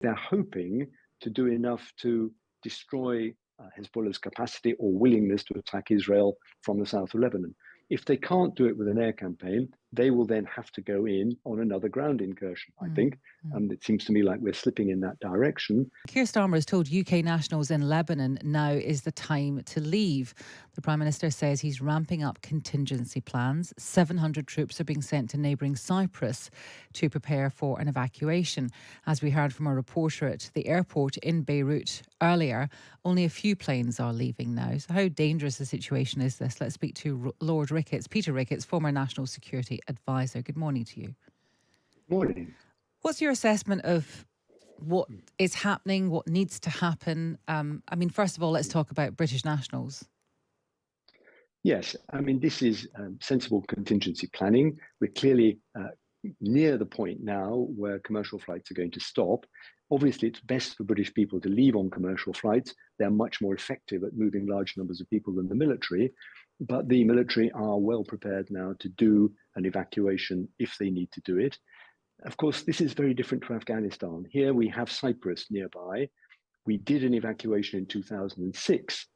they're hoping to do enough to destroy Hezbollah's capacity or willingness to attack Israel from the south of Lebanon. If they can't do it with an air campaign, they will then have to go in on another ground incursion, I think. It seems to me like we're slipping in that direction. Keir Starmer has told UK nationals in Lebanon now is the time to leave. The Prime Minister says he's ramping up contingency plans. 700 troops are being sent to neighbouring Cyprus to prepare for an evacuation. As we heard from a reporter at the airport in Beirut earlier, only a few planes are leaving now. So how dangerous a situation is this? Let's speak to Lord Ricketts, Peter Ricketts, former National Security Advisor. Good morning to you. Morning. What's your assessment of what is happening, what needs to happen? First of all, let's talk about British nationals. Yes, this is sensible contingency planning. We're clearly near the point now where commercial flights are going to stop. Obviously, it's best for British people to leave on commercial flights. They're much more effective at moving large numbers of people than the military. But the military are well prepared now to do an evacuation if they need to do it. Of course, this is very different to Afghanistan. Here we have Cyprus nearby. We did an evacuation in 2006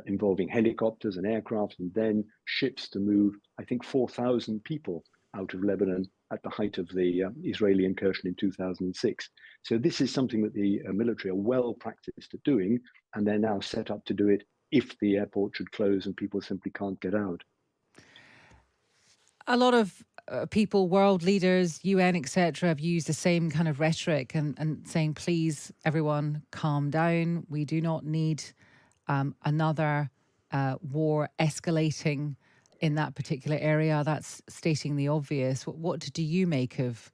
involving helicopters and aircraft and then ships to move, I think, 4,000 people out of Lebanon at the height of the Israeli incursion in 2006. So this is something that the military are well practiced at doing, and they're now set up to do it if the airport should close and people simply can't get out. A lot of people, world leaders, UN, etc., have used the same kind of rhetoric and saying, please, everyone, calm down. We do not need another war escalating in that particular area. That's stating the obvious. What do you make of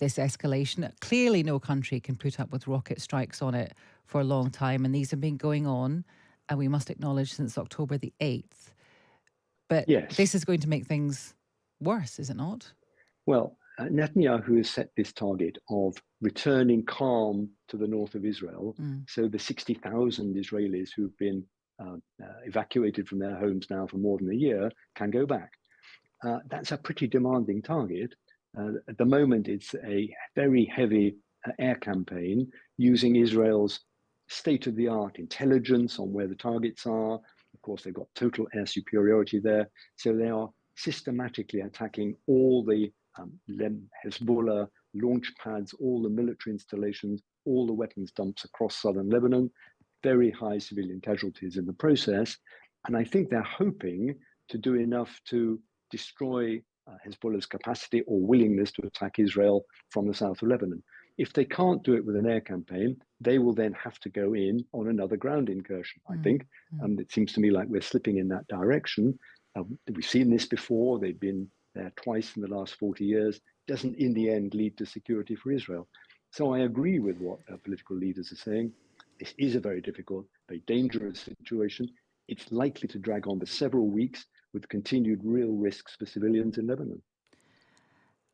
this escalation? Clearly, no country can put up with rocket strikes on it for a long time, and these have been going on, and we must acknowledge, since October the 8th. But yes, this is going to make things worse, is it not? Well, Netanyahu has set this target of returning calm to the north of Israel. So the 60,000 Israelis who've been evacuated from their homes now for more than a year can go back. That's a pretty demanding target. At the moment, it's a very heavy air campaign using Israel's state-of-the-art intelligence on where the targets are. Of course, they've got total air superiority there. So they are systematically attacking all the Hezbollah launch pads, all the military installations, all the weapons dumps across southern Lebanon. Very high civilian casualties in the process. And I think they're hoping to do enough to destroy Hezbollah's capacity or willingness to attack Israel from the south of Lebanon. If they can't do it with an air campaign, they will then have to go in on another ground incursion, I think. It seems to me like we're slipping in that direction. We've seen this before. They've been there twice in the last 40 years. Doesn't in the end lead to security for Israel. So I agree with what political leaders are saying. This is a very difficult, very dangerous situation. It's likely to drag on for several weeks with continued real risks for civilians in Lebanon.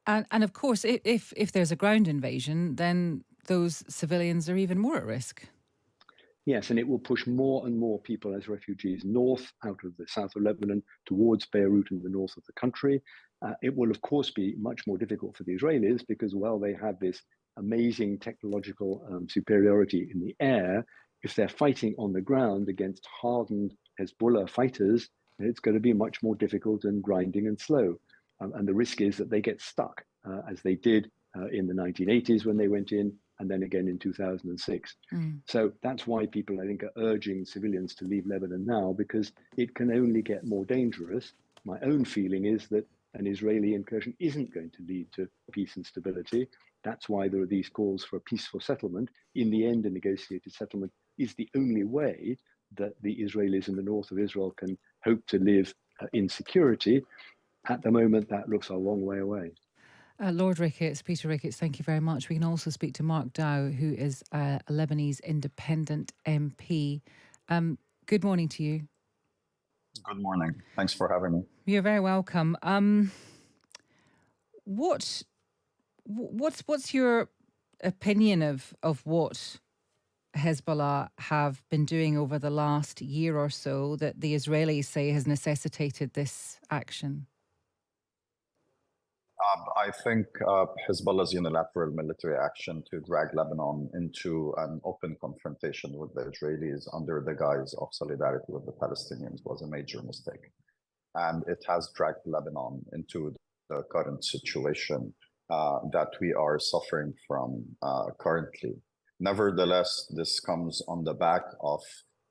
And of course, if there's a ground invasion, then those civilians are even more at risk. Yes, and it will push more and more people as refugees north out of the south of Lebanon towards Beirut in the north of the country. It will, of course, be much more difficult for the Israelis because, while they have this amazing technological superiority in the air, if they're fighting on the ground against hardened Hezbollah fighters, it's going to be much more difficult and grinding and slow. And the risk is that they get stuck, as they did in the 1980s when they went in, and then again in 2006. So that's why people, I think, are urging civilians to leave Lebanon now, because it can only get more dangerous. My own feeling is that an Israeli incursion isn't going to lead to peace and stability. That's why there are these calls for a peaceful settlement. In the end, a negotiated settlement is the only way that the Israelis in the north of Israel can hope to live in security. At the moment, that looks a long way away. Lord Ricketts, Peter Ricketts, thank you very much. We can also speak to Mark Dow, who is a Lebanese independent MP. Good morning to you. Good morning. Thanks for having me. You're very welcome. What's your opinion of what Hezbollah have been doing over the last year or so that the Israelis say has necessitated this action? I think Hezbollah's unilateral military action to drag Lebanon into an open confrontation with the Israelis under the guise of solidarity with the Palestinians was a major mistake. And it has dragged Lebanon into the current situation that we are suffering from currently. Nevertheless, this comes on the back of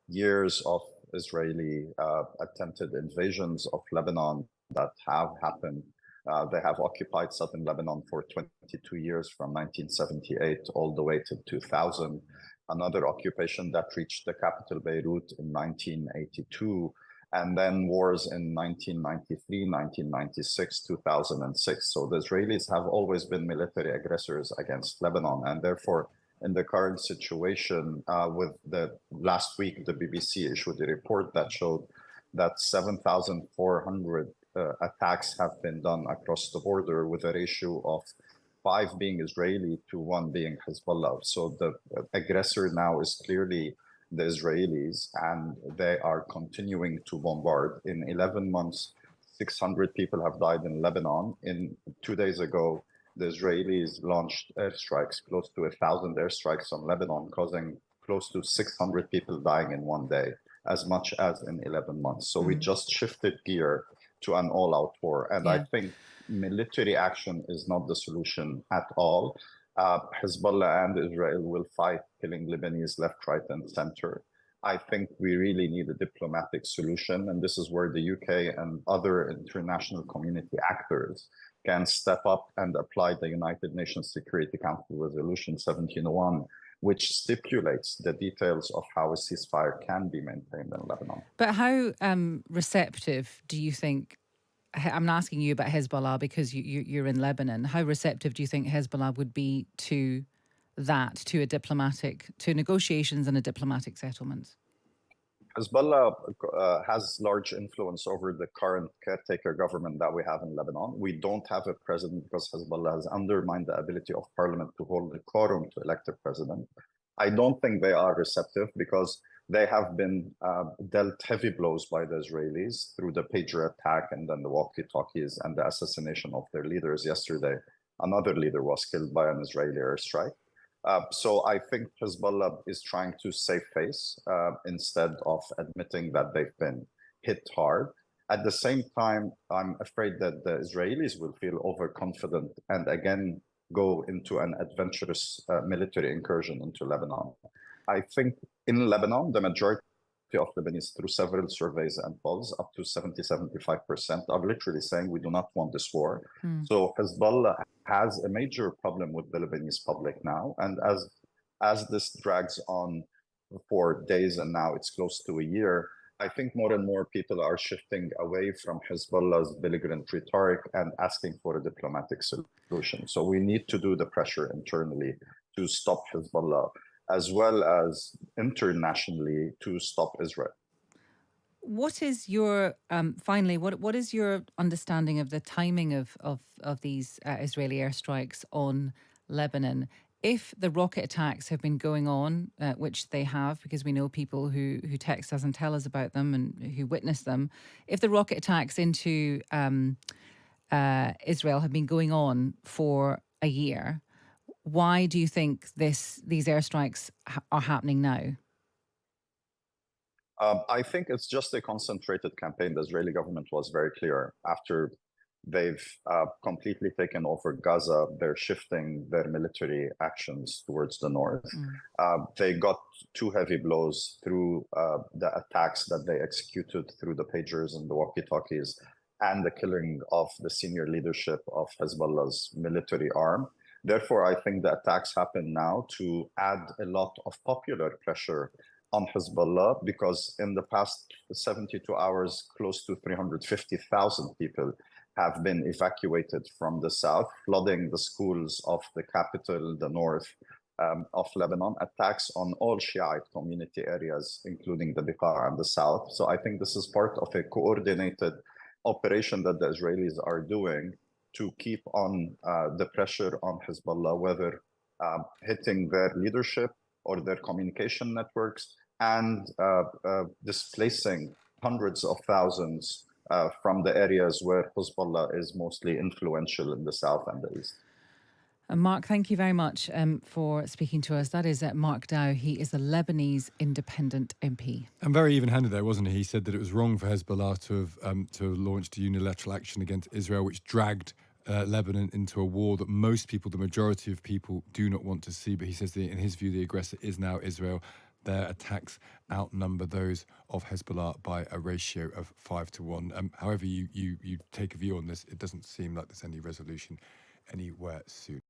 years of Israeli attempted invasions of Lebanon that have happened. They have occupied southern Lebanon for 22 years, from 1978 all the way to 2000. Another occupation that reached the capital Beirut in 1982, and then wars in 1993, 1996, 2006. So the Israelis have always been military aggressors against Lebanon, and therefore, in the current situation, with the last week, the BBC issued a report that showed that 7,400 attacks have been done across the border, with a ratio of 5 being Israeli to 1 being Hezbollah. So the aggressor now is clearly the Israelis, and they are continuing to bombard. In 11 months, 600 people have died in Lebanon. 2 days ago, the Israelis launched airstrikes, close to 1,000 airstrikes on Lebanon, causing close to 600 people dying in 1 day, as much as in 11 months. So we just shifted gear to an all-out war. And I think military action is not the solution at all. Hezbollah and Israel will fight, killing Lebanese left, right, and center. I think we really need a diplomatic solution, and this is where the UK and other international community actors can step up and apply the United Nations Security Council Resolution 1701, which stipulates the details of how a ceasefire can be maintained in Lebanon. But how receptive do you think, I'm asking you about Hezbollah because you're in Lebanon, how receptive do you think Hezbollah would be to that, to negotiations and a diplomatic settlement? Hezbollah has large influence over the current caretaker government that we have in Lebanon. We don't have a president because Hezbollah has undermined the ability of parliament to hold a quorum to elect a president. I don't think they are receptive because they have been dealt heavy blows by the Israelis through the pager attack and then the walkie-talkies and the assassination of their leaders. Yesterday, another leader was killed by an Israeli airstrike. So I think Hezbollah is trying to save face instead of admitting that they've been hit hard. At the same time, I'm afraid that the Israelis will feel overconfident and again go into an adventurous military incursion into Lebanon. I think in Lebanon, the majority of Lebanese, through several surveys and polls, up to 70-75%, are literally saying we do not want this war. So Hezbollah has a major problem with the Lebanese public now. And as this drags on for days, and now it's close to a year, I think more and more people are shifting away from Hezbollah's belligerent rhetoric and asking for a diplomatic solution. So we need to do the pressure internally to stop Hezbollah, as well as internationally to stop Israel. What is your, finally, what is your understanding of the timing of these Israeli airstrikes on Lebanon? If the rocket attacks have been going on, which they have, because we know people who text us and tell us about them and who witness them, if the rocket attacks into Israel have been going on for a year, why do you think these airstrikes are happening now? I think it's just a concentrated campaign. The Israeli government was very clear. After they've completely taken over Gaza, they're shifting their military actions towards the north. They got 2 heavy blows through the attacks that they executed through the pagers and the walkie-talkies, and the killing of the senior leadership of Hezbollah's military arm. Therefore, I think the attacks happen now to add a lot of popular pressure on Hezbollah, because in the past 72 hours, close to 350,000 people have been evacuated from the south, flooding the schools of the capital, the north of Lebanon, attacks on all Shiite community areas, including the Bekaa and the south. So I think this is part of a coordinated operation that the Israelis are doing to keep on the pressure on Hezbollah, whether hitting their leadership or their communication networks, and displacing hundreds of thousands from the areas where Hezbollah is mostly influential in the south and the east. Mark, thank you very much for speaking to us. That is Mark Dow. He is a Lebanese independent MP. And very even-handed there, wasn't he? He said that it was wrong for Hezbollah to have launched a unilateral action against Israel, which dragged Lebanon into a war that most people, the majority of people, do not want to see. But he says that in his view, the aggressor is now Israel. Their attacks outnumber those of Hezbollah by a ratio of 5 to 1. However you take a view on this, it doesn't seem like there's any resolution anywhere soon.